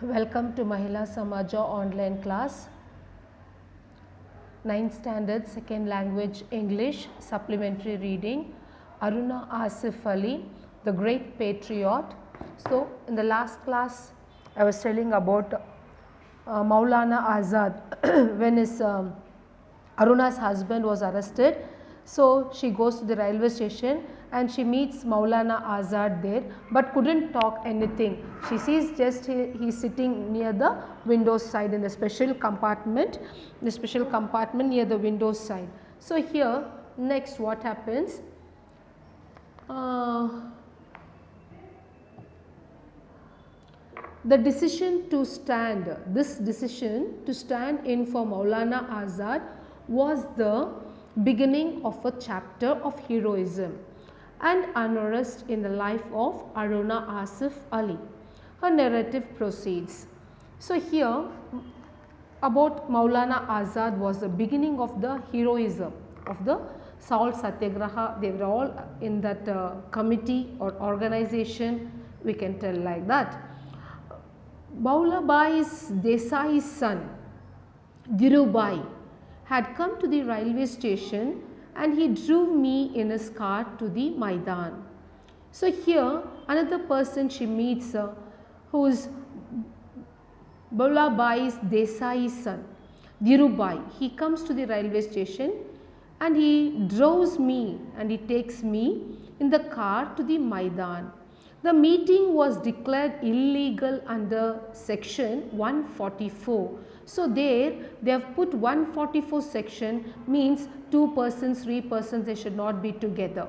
Welcome to Mahila Samaja online class. 9th standard, second language English, supplementary reading. Aruna Asif Ali, the great patriot. So, in the last class, I was telling about Maulana Azad when his Aruna's husband was arrested. So, she goes to the railway station and she meets Maulana Azad there, but couldn't talk anything. She sees just he is sitting near the window side in the special compartment near the window side. So, here next what happens? The decision to stand, this decision to stand in for Maulana Azad was the beginning of a chapter of heroism and unrest in the life of Aruna Asif Ali. Her narrative proceeds. So, here about Maulana Azad was the beginning of the heroism of the Salt Satyagraha. They were all in that committee or organization, we can tell like that. Baulabhai Desai's son Dhirubhai had come to the railway station and he drove me in his car to the Maidan. So, here another person she meets who is Baulabhai Desai's son Dhirubhai. He comes to the railway station and he drives me and he takes me in the car to the Maidan. The meeting was declared illegal under section 144. So, there they have put 144 section means 2 persons, 3 persons, they should not be together.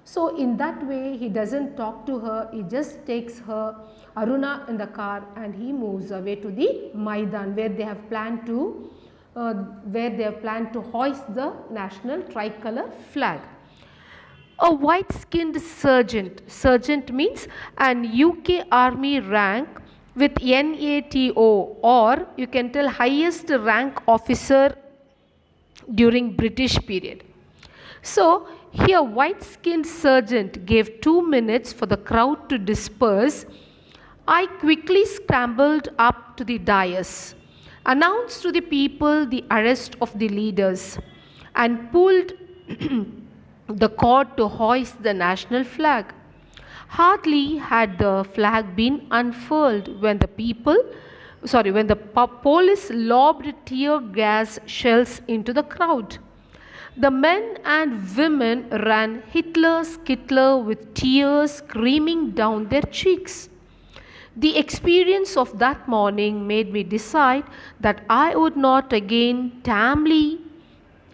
So, in that way he does not talk to her, he just takes her Aruna in the car and he moves away to the Maidan where they have planned to hoist the national tricolor flag. A white-skinned sergeant means an UK army rank with NATO, or you can tell highest rank officer during British period. So, here white-skinned sergeant gave 2 minutes for the crowd to disperse. I quickly scrambled up to the dais, announced to the people the arrest of the leaders and pulled the cord to hoist the national flag. Hardly had the flag been unfurled when the police lobbed tear gas shells into the crowd. The men and women ran hitler-skittler with tears streaming down their cheeks. The experience of that morning made me decide that I would not again tamely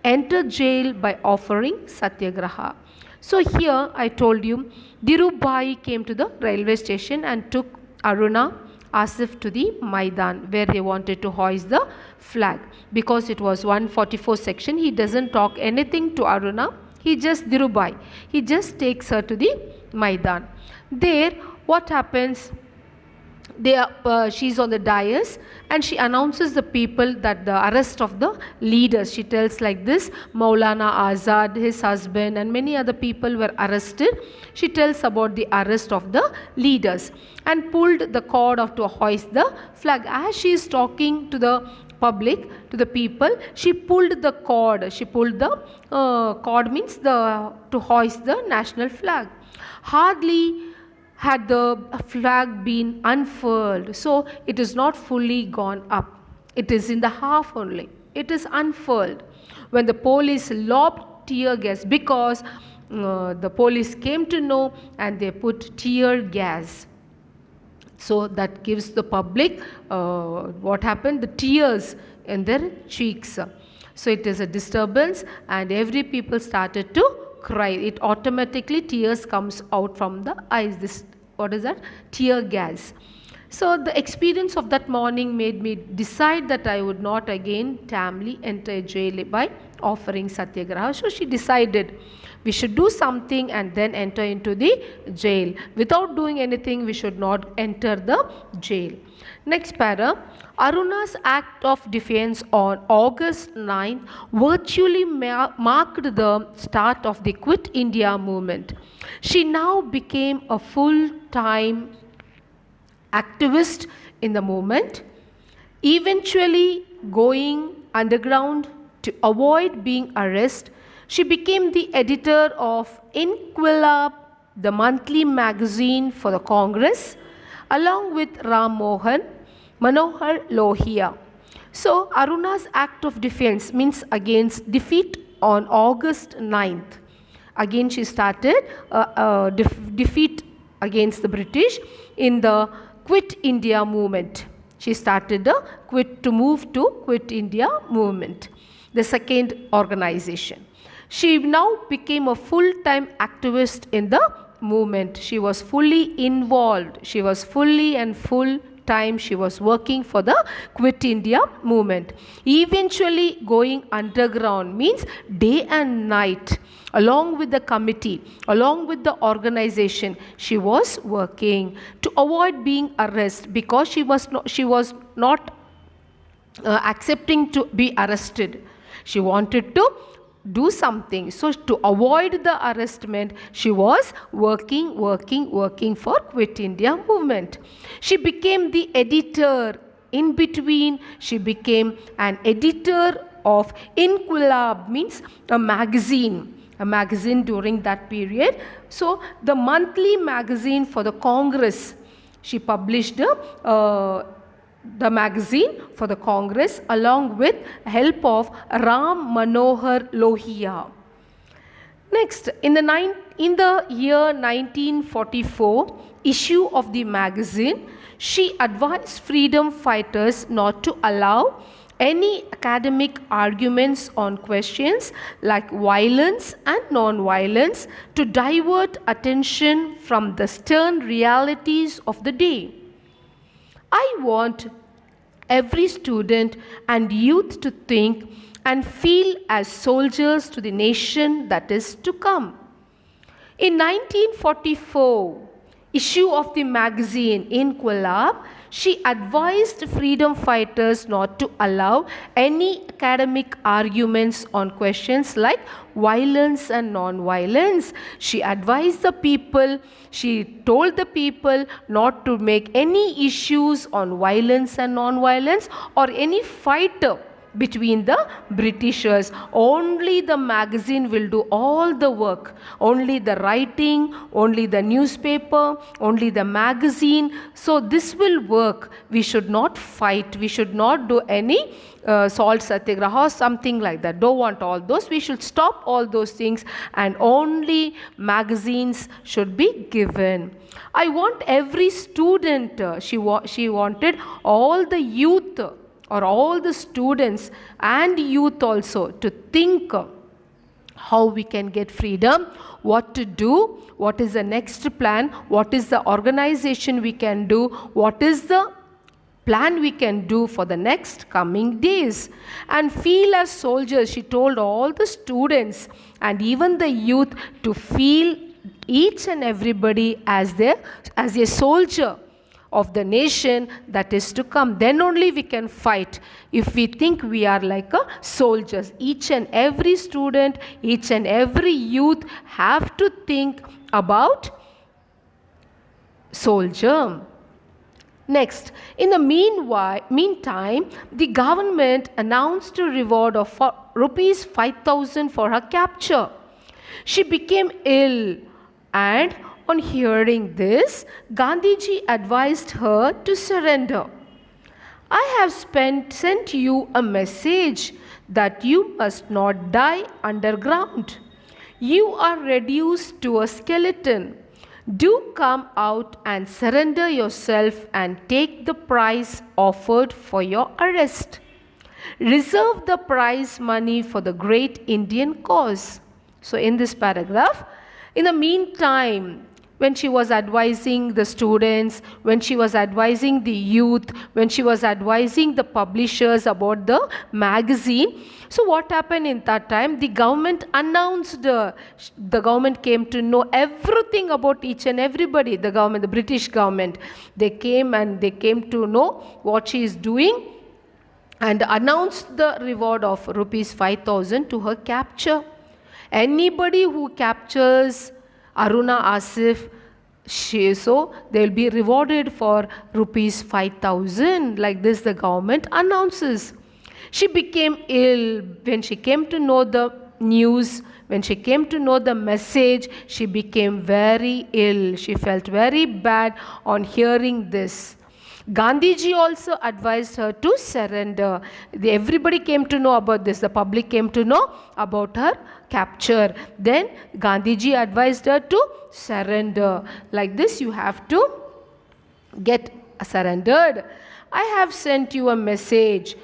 enter jail by offering satyagraha. So, here I told you Dhirubhai came to the railway station and took Aruna Asif to the Maidan where they wanted to hoist the flag. Because it was 144 section, he does not talk anything to Aruna, Dhirubhai, he just takes her to the Maidan. There what happens? She is on the dais and she announces the people that the arrest of the leaders. She tells like this, Maulana Azad, his husband and many other people were arrested. She tells about the arrest of the leaders and pulled the cord to hoist the flag. As she is talking to the public, to the people, she pulled the cord. Cord means to hoist the national flag. Hardly had the flag been unfurled, so it is not fully gone up, it is in the half only, it is unfurled when the police lobbed tear gas, because the police came to know and they put tear gas. So, that gives the public what happened, the tears in their cheeks. So, it is a disturbance and every people started to cry. It automatically tears comes out from the eyes. This, what is that? Tear gas. So, the experience of that morning made me decide that I would not again tamely enter jail by offering satyagraha. So, she decided we should do something and then enter into the jail. Without doing anything, we should not enter the jail. Next para. Aruna's act of defiance on August 9 virtually marked the start of the Quit India movement. She now became a full-time activist in the movement, eventually going underground to avoid being arrested. She became the editor of Inquilab, the monthly magazine for the Congress, along with Ram Manohar Lohia. So Aruna's act of defense means against defeat on August 9th. Again she started defeat against the British in the Quit India movement. She started the Quit India movement, the second organization. She now became a full-time activist in the movement. She was fully involved. She was fully and full time she was working for the Quit India movement. Eventually going underground means day and night, along with the committee, along with the organization, she was working to avoid being arrested, because she was not accepting to be arrested. She wanted to do something. So to avoid the arrestment, she was working for Quit India movement. She became the editor. In between, she became an editor of Inquilab, means a magazine during that period. So the monthly magazine for the Congress, she published the magazine for the Congress along with help of Ram Manohar Lohia. Next, in the year 1944 issue of the magazine, she advised freedom fighters not to allow any academic arguments on questions like violence and non-violence to divert attention from the stern realities of the day. I want every student and youth to think and feel as soldiers to the nation that is to come. In 1944 issue of the magazine Inquilab, she advised freedom fighters not to allow any academic arguments on questions like violence and non-violence. She advised the people, she told the people not to make any issues on violence and non-violence or any fight between the Britishers. Only the magazine will do all the work, only the writing, only the newspaper, only the magazine. So this will work. We should not fight, we should not do any salt satyagraha or something like that. Don't want all those. We should stop all those things and only magazines should be given. I want every student, she wanted all the youth or all the students and youth also to think how we can get freedom, what to do, what is the next plan, what is the organization we can do, what is the plan we can do for the next coming days. And feel as soldiers, she told all the students and even the youth to feel each and everybody as a soldier of the nation that is to come. Then only we can fight, if we think we are like a soldiers. Each and every student, each and every youth have to think about soldier. Next, in the meantime, the government announced a reward of rupees 5,000 for her capture. She became ill, and on hearing this, Gandhiji advised her to surrender. I have sent you a message that you must not die underground. You are reduced to a skeleton. Do come out and surrender yourself and take the price offered for your arrest. Reserve the prize money for the great Indian cause. So in this paragraph, in the meantime, when she was advising the students, when she was advising the youth, when she was advising the publishers about the magazine, so what happened in that time? The government announced, the government came to know everything about each and everybody. The government, the British government, they came to know what she is doing and announced the reward of rupees 5,000 to her capture. Anybody who captures Aruna Asif So they will be rewarded for rupees 5,000. Like this, the government announces. She became ill when she came to know the news. When she came to know the message, she became very ill. She felt very bad on hearing this. Gandhiji also advised her to surrender. Everybody came to know about this. The public came to know about her capture. Then Gandhiji advised her to surrender. Like this, you have to get surrendered. I have sent you a message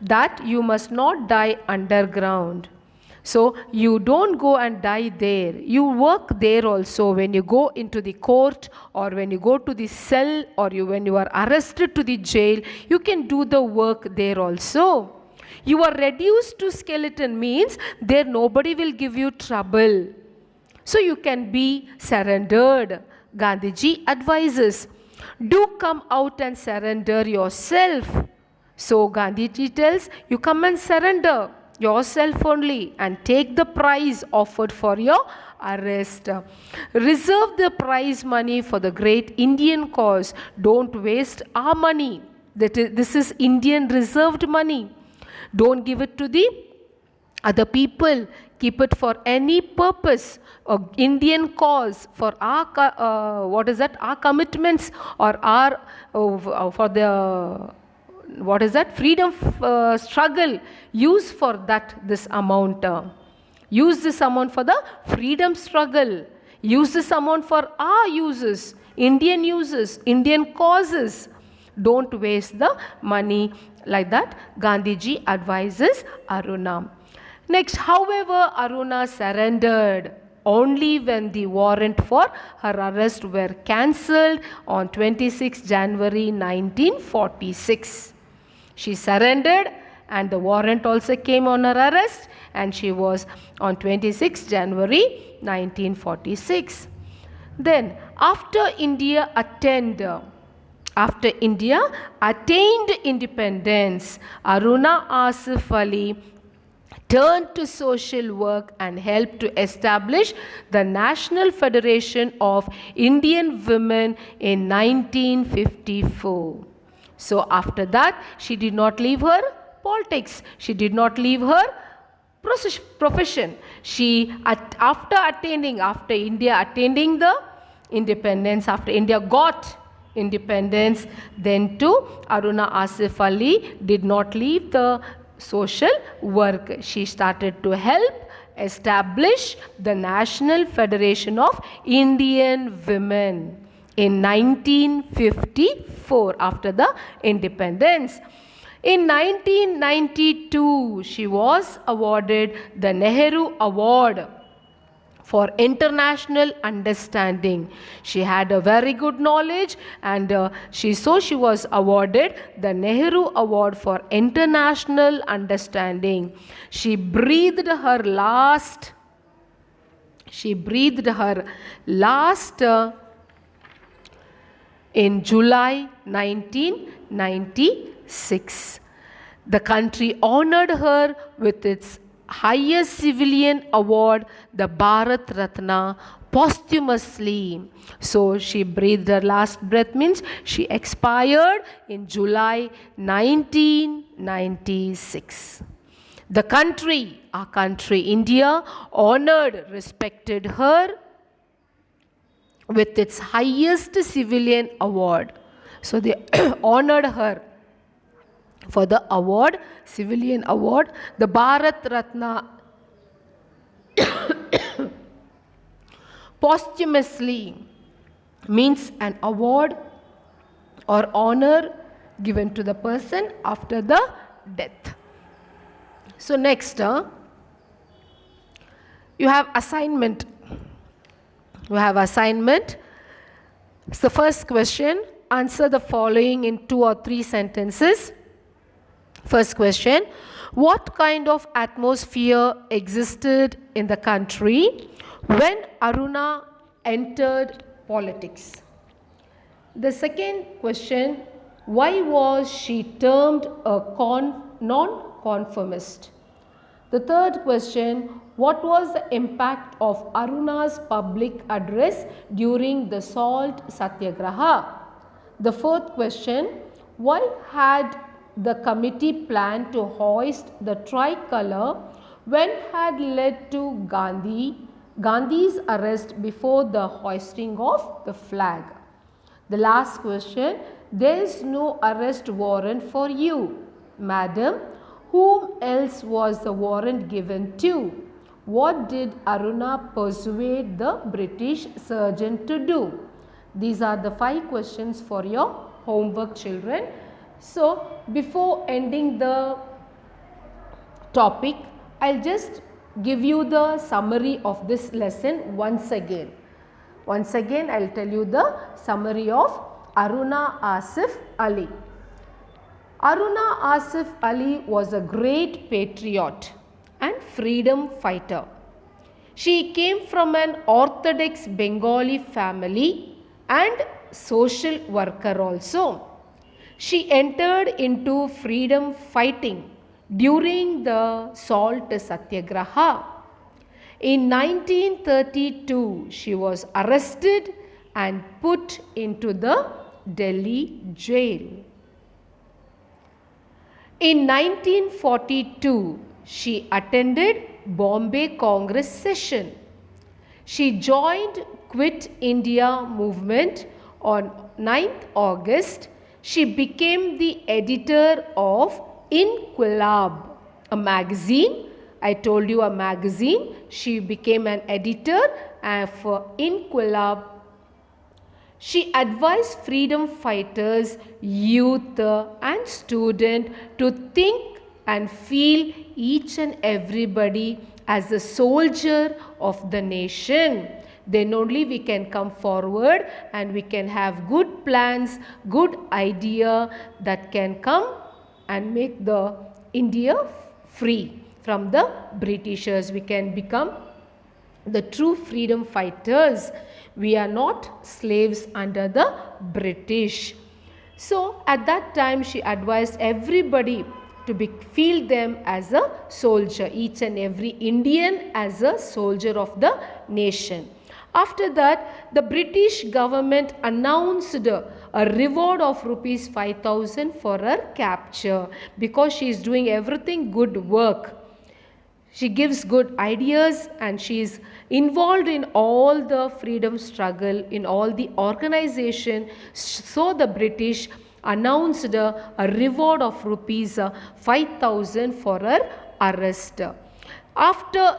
that you must not die underground. So you don't go and die there. You work there also when you go into the court, or when you go to the cell, or when you are arrested to the jail. You can do the work there also. You are reduced to skeleton means there nobody will give you trouble. So you can be surrendered. Gandhiji advises, do come out and surrender yourself. So Gandhiji tells, you come and surrender yourself only and take the prize offered for your arrest. Reserve the prize money for the great Indian cause. Don't waste our money. This is Indian reserved money. Don't give it to the other people. Keep it for any purpose, a Indian cause, for our our commitments, or our for the freedom struggle. Use for that this amount. Use this amount for the freedom struggle. Use this amount for our uses, Indian uses, Indian causes. Don't waste the money. Like that, Gandhiji advises Aruna. Next, however, Aruna surrendered only when the warrant for her arrest were cancelled on 26 January 1946. She surrendered and the warrant also came on her arrest, and she was on 26 January 1946. Then after India attained independence, Aruna Asif Ali turned to social work and helped to establish the National Federation of Indian Women in 1954. So after that, she did not leave her politics. She did not leave her profession. After India attaining the independence, after India got independence, then too Aruna Asif Ali did not leave the social work. She started to help establish the National Federation of Indian Women in 1954 after the independence. In 1992, she was awarded the Nehru Award for international understanding. She had a very good knowledge, and she was awarded the Nehru Award for international understanding. She breathed her last in July 1996. The country honored her with its highest civilian award, the Bharat Ratna, posthumously. So she breathed her last breath means she expired in July 1996. The country, our country, India, honored, respected her with its highest civilian award. So they honored her for the award, civilian award, the Bharat Ratna, posthumously means an award or honor given to the person after the death. So next, you have assignment. So first question, answer the following in 2 or 3 sentences. First question, what kind of atmosphere existed in the country when Aruna entered politics? The second question, why was she termed a non-conformist? The third question, What was the impact of Aruna's public address during the Salt Satyagraha? The fourth question, why had the committee planned to hoist the tricolor when had led to Gandhi's arrest before the hoisting of the flag? The last question, there is no arrest warrant for you, madam. Whom else was the warrant given to? What did Aruna persuade the British surgeon to do? These are the 5 questions for your homework, children. So, before ending the topic, I'll just give you the summary of this lesson once again. Once again, I'll tell you the summary of Aruna Asif Ali. Aruna Asif Ali was a great patriot and freedom fighter. She came from an orthodox Bengali family and social worker also. She entered into freedom fighting during the Salt Satyagraha. In 1932, she was arrested and put into the Delhi jail. In 1942, she attended Bombay Congress session. She joined Quit India movement on 9th August. She became the editor of Inquilab, a magazine. I told you a magazine. She became an editor for Inquilab. She advised freedom fighters, youth and students to think and feel each and everybody as a soldier of the nation. Then only we can come forward and we can have good plans, good idea that can come and make the India free from the Britishers. We can become the true freedom fighters. We are not slaves under the British. So at that time she advised everybody to feel them as a soldier, each and every Indian as a soldier of the nation. After that, the British government announced a reward of rupees 5,000 for her capture because she is doing everything good work. She gives good ideas and she is involved in all the freedom struggle, in all the organization. So the British announced a reward of rupees 5,000 for her arrest. After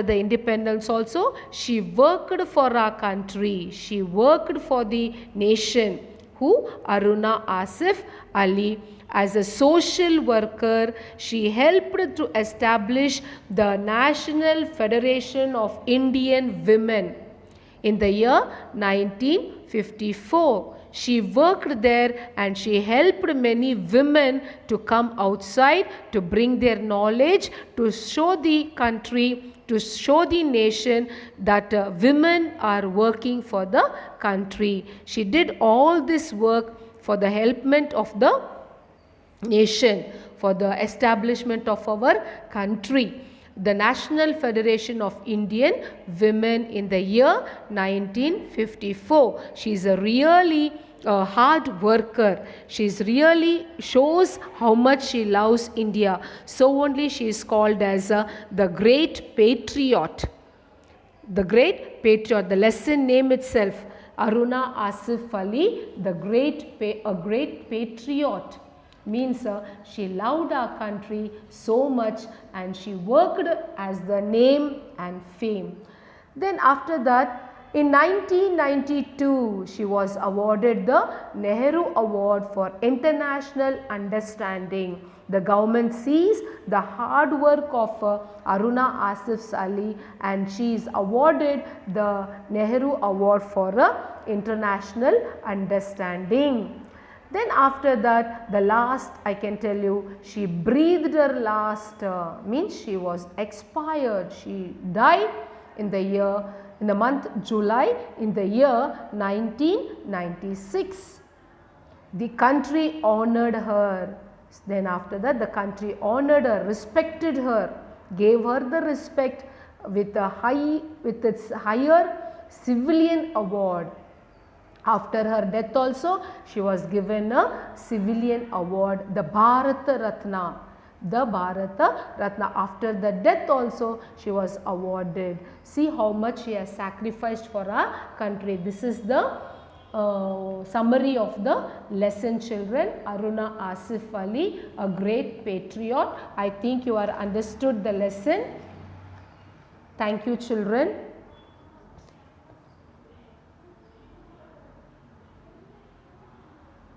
the independence also, she worked for our country. She worked for the nation. Who? Aruna Asif Ali. As a social worker, she helped to establish the National Federation of Indian Women in the year 1954. She worked there and she helped many women to come outside to bring their knowledge, to show the country, to show the nation that women are working for the country. She did all this work for the helpment of the nation, for the establishment of our country. The National Federation of Indian Women in the year 1954. She is a really hard worker. She is really shows how much she loves India. So only she is called as the Great Patriot. The Great Patriot, the lesson name itself, Aruna Asif Ali, the Great Patriot. Means she loved our country so much and she worked as the name and fame. Then after that, in 1992, she was awarded the Nehru Award for International Understanding. The government sees the hard work of Aruna Asif Ali and she is awarded the Nehru Award for International Understanding. Then after that, the last, I can tell you, she breathed her last, means she was expired. She died in the month July in the year 1996. The country honored her. Then after that, the country honored her, respected her gave her the respect with its higher civilian award. After her death also, she was given a civilian award, the Bharata Ratna. The Bharata Ratna. After the death also, she was awarded. See how much she has sacrificed for our country. This is the summary of the lesson, children. Aruna Asif Ali, a great patriot. I think you are understood the lesson. Thank you, children.